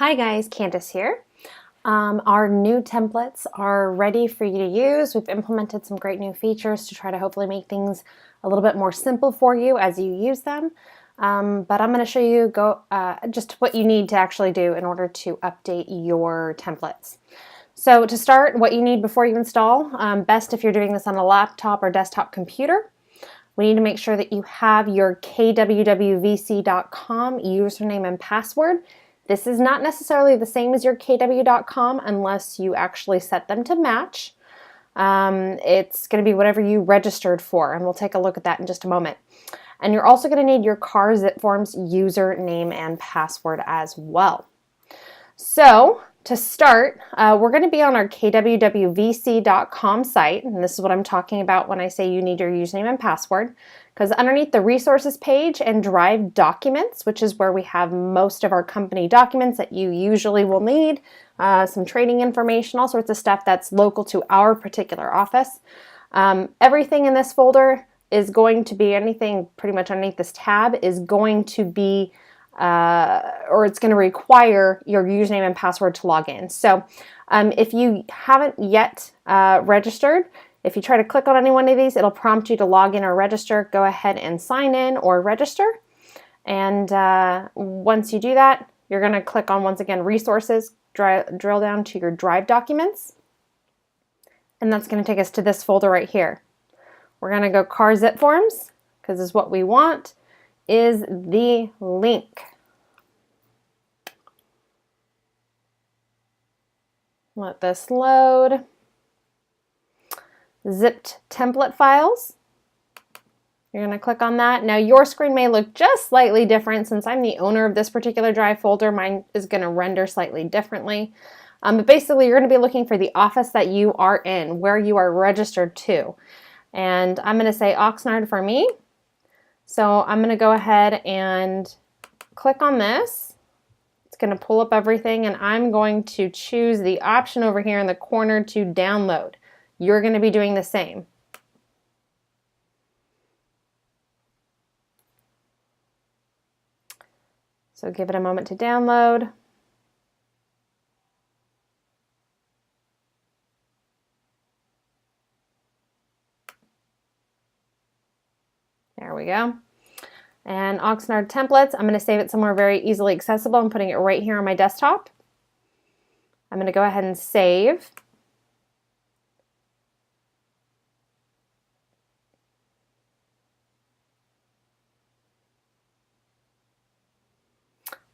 Hi guys, Candace here. Our new templates are ready for you to use. We've implemented some great new features to try to hopefully make things a little bit more simple for you as you use them. But I'm going to show you just what you need to actually do in order to update your templates. So to start, what you need before you install, best if you're doing this on a laptop or desktop computer, we need to make sure that you have your KWWVC.com username and password. This is not necessarily the same as your KW.com unless you actually set them to match. It's going to be whatever you registered for, and we'll take a look at that in just a moment. And you're also going to need your car zip forms username and password as well. So to start, we're going to be on our KWWVC.com site, and this is what I'm talking about when I say you need your username and password, because underneath the resources page and drive documents, which is where we have most of our company documents that you usually will need, some training information, all sorts of stuff that's local to our particular office. Everything in this folder is going to be, anything pretty much underneath this tab is going to be or it's going to require your username and password to log in. So if you haven't yet registered, if you try to click on any one of these, it'll prompt you to log in or register. Go ahead and sign in or register. And once you do that, you're going to click on, once again, resources, drill down to your drive documents. And that's going to take us to this folder right here. We're going to go car zip forms, because this is what we want, is the link. Let this load. Zipped template files. You're going to click on that. Now your screen may look just slightly different. Since I'm the owner of this particular drive folder, mine is going to render slightly differently. But basically you're going to be looking for the office that you are in, where you are registered to. And I'm going to say Oxnard for me. So I'm going to go ahead and click on this. It's going to pull up everything, and I'm going to choose the option over here in the corner to download. You're going to be doing the same. So give it a moment to download. There we go. And Oxnard templates, I'm going to save it somewhere very easily accessible. I'm putting it right here on my desktop. I'm going to go ahead and save.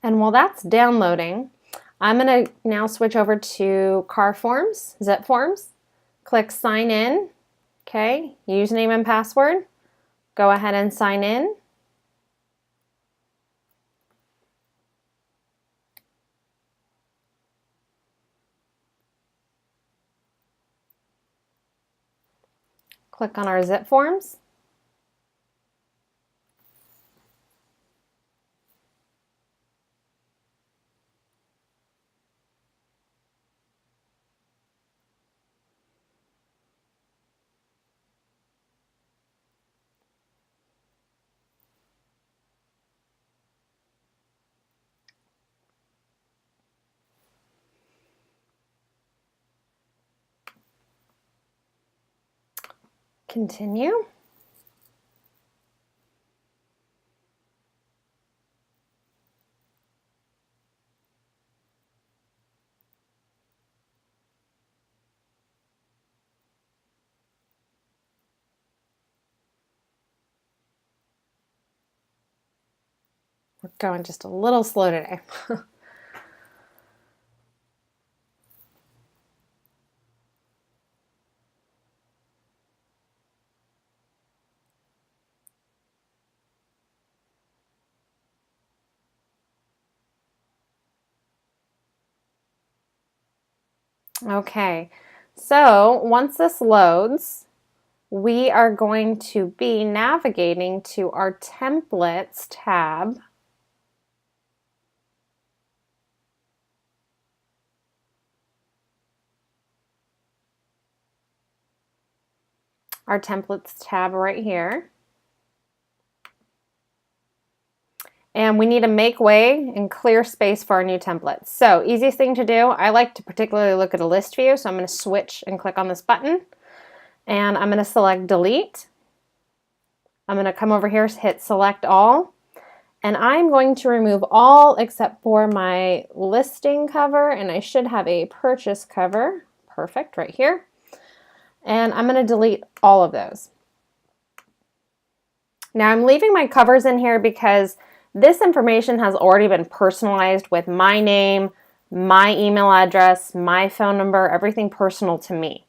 And while that's downloading, I'm going to now switch over to car forms, zip forms. Click sign in. Okay, username and password. Go ahead and sign in. Click on our zip forms. Continue. We're going just a little slow today. Okay, so once this loads, we are going to be navigating to our templates tab. Our templates tab right here. And we need to make way and clear space for our new templates. So easiest thing to do, I like to particularly look at a list view, so I'm going to switch and click on this button, and I'm going to select delete. I'm going to come over here, hit select all, and I'm going to remove all except for my listing cover, and I should have a purchase cover. Perfect, right here. And I'm going to delete all of those. Now I'm leaving my covers in here because this information has already been personalized with my name, my email address, my phone number, everything personal to me.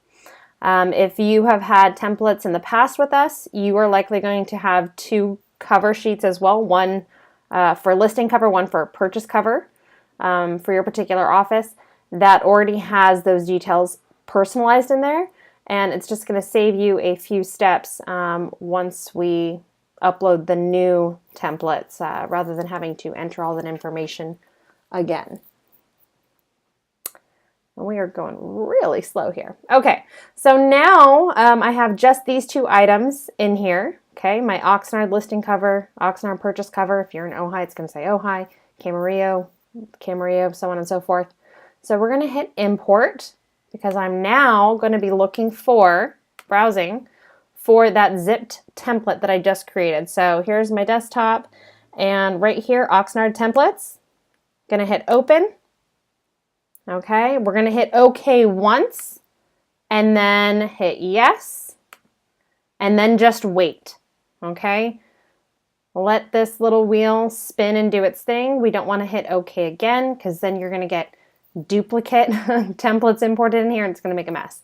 If you have had templates in the past with us, you are likely going to have two cover sheets as well, one for listing cover, one for purchase cover for your particular office that already has those details personalized in there, and it's just going to save you a few steps once we upload the new templates rather than having to enter all that information again. And we are going really slow here. Okay, so now I have just these two items in here. Okay, my Oxnard listing cover, Oxnard purchase cover. If you're in Ojai, it's going to say Ojai, Camarillo, so on and so forth. So we're going to hit import because I'm now going to be looking for, browsing, for that zipped template that I just created. So here's my desktop, and right here, Oxnard templates. Gonna hit open. Okay, we're gonna hit OK once, and then hit yes, and then just wait. Okay, let this little wheel spin and do its thing. We don't want to hit OK again because then you're gonna get duplicate templates imported in here, and it's gonna make a mess.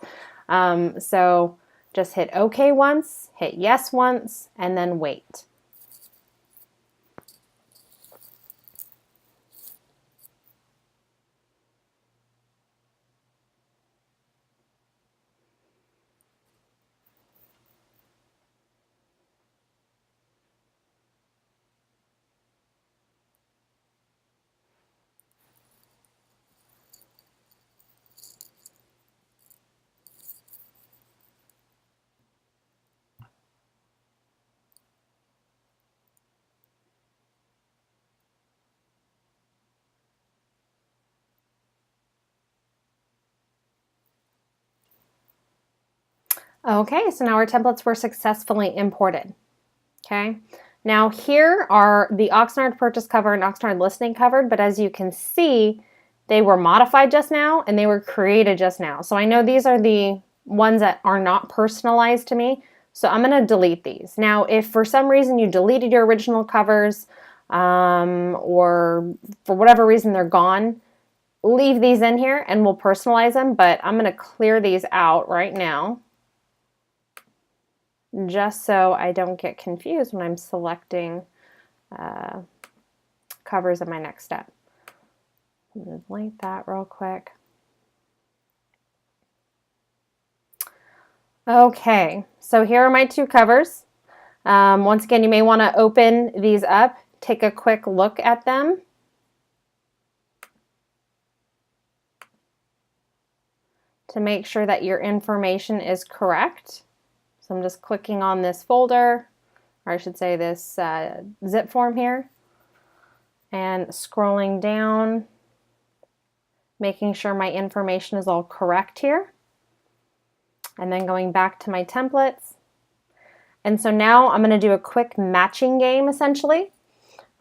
So just hit OK once, hit yes once, and then wait. Okay, so now our templates were successfully imported. Okay, now here are the Oxnard purchase cover and Oxnard listing covered, but as you can see, they were modified just now and they were created just now. So I know these are the ones that are not personalized to me, so I'm going to delete these. Now, if for some reason you deleted your original covers or for whatever reason they're gone, leave these in here and we'll personalize them, but I'm going to clear these out right now, just so I don't get confused when I'm selecting covers in my next step. I'm going to delete that real quick. Okay, so here are my two covers. Once again, you may want to open these up, take a quick look at them. To make sure that your information is correct. So I'm just clicking on this folder, or I should say this zip form here, and scrolling down, making sure my information is all correct here, and then going back to my templates. And so now I'm going to do a quick matching game, essentially.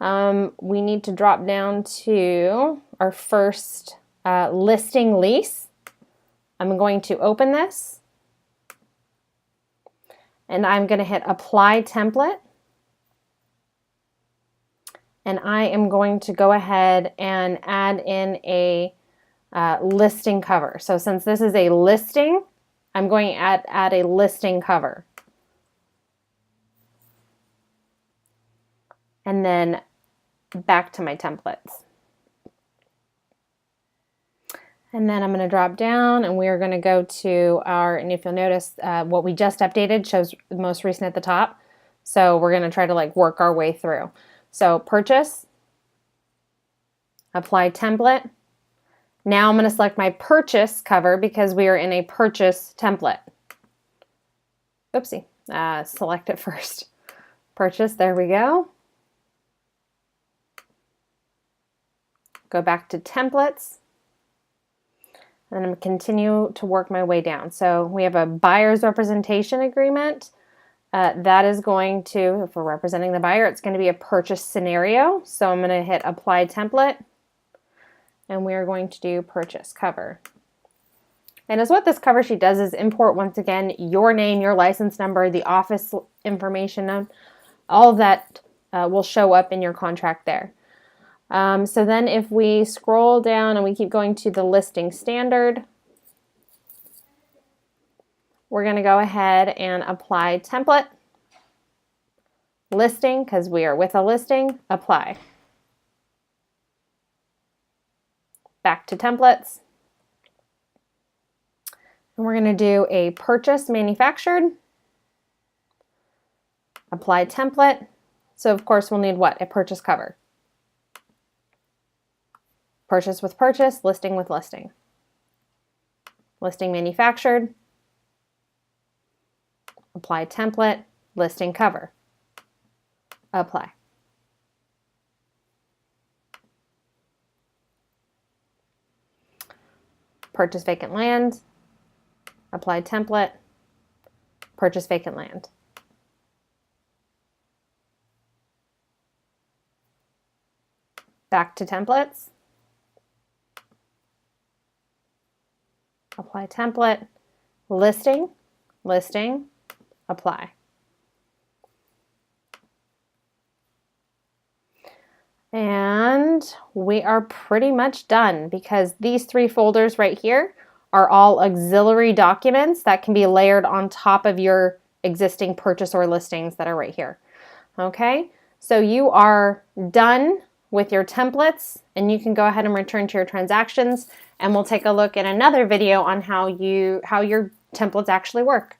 We need to drop down to our first listing lease. I'm going to open this. And I'm going to hit apply template, and I am going to go ahead and add in a listing cover. So since this is a listing, I'm going to add a listing cover. And then back to my templates. And then I'm going to drop down and we are going to go to our, and if you'll notice what we just updated shows the most recent at the top. So we're going to try to like work our way through. So purchase, apply template. Now I'm going to select my purchase cover because we are in a purchase template. Oopsie, select it first. Purchase, there we go. go back to templates, and I'm going to continue to work my way down. So we have a buyer's representation agreement. That is going to, if we're representing the buyer, it's going to be a purchase scenario. So I'm going to hit apply template, and we are going to do purchase cover. And as what this cover sheet does is import, once again, your name, your license number, the office information, all of that will show up in your contract there. So then if we scroll down and we keep going to the listing standard, we're going to go ahead and apply template, listing, because we are with a listing, apply. Back to templates. And we're going to do a purchase manufactured, apply template. So of course we'll need what? A purchase cover. Purchase with purchase, listing with listing. Listing manufactured, apply template, listing cover, apply. Purchase vacant land, apply template, purchase vacant land. Back to templates, apply template, listing, listing, apply. And we are pretty much done, because these 3 folders right here are all auxiliary documents that can be layered on top of your existing purchase or listings that are right here. Okay, so you are done with your templates, and you can go ahead and return to your transactions, and we'll take a look in another video on how your templates actually work.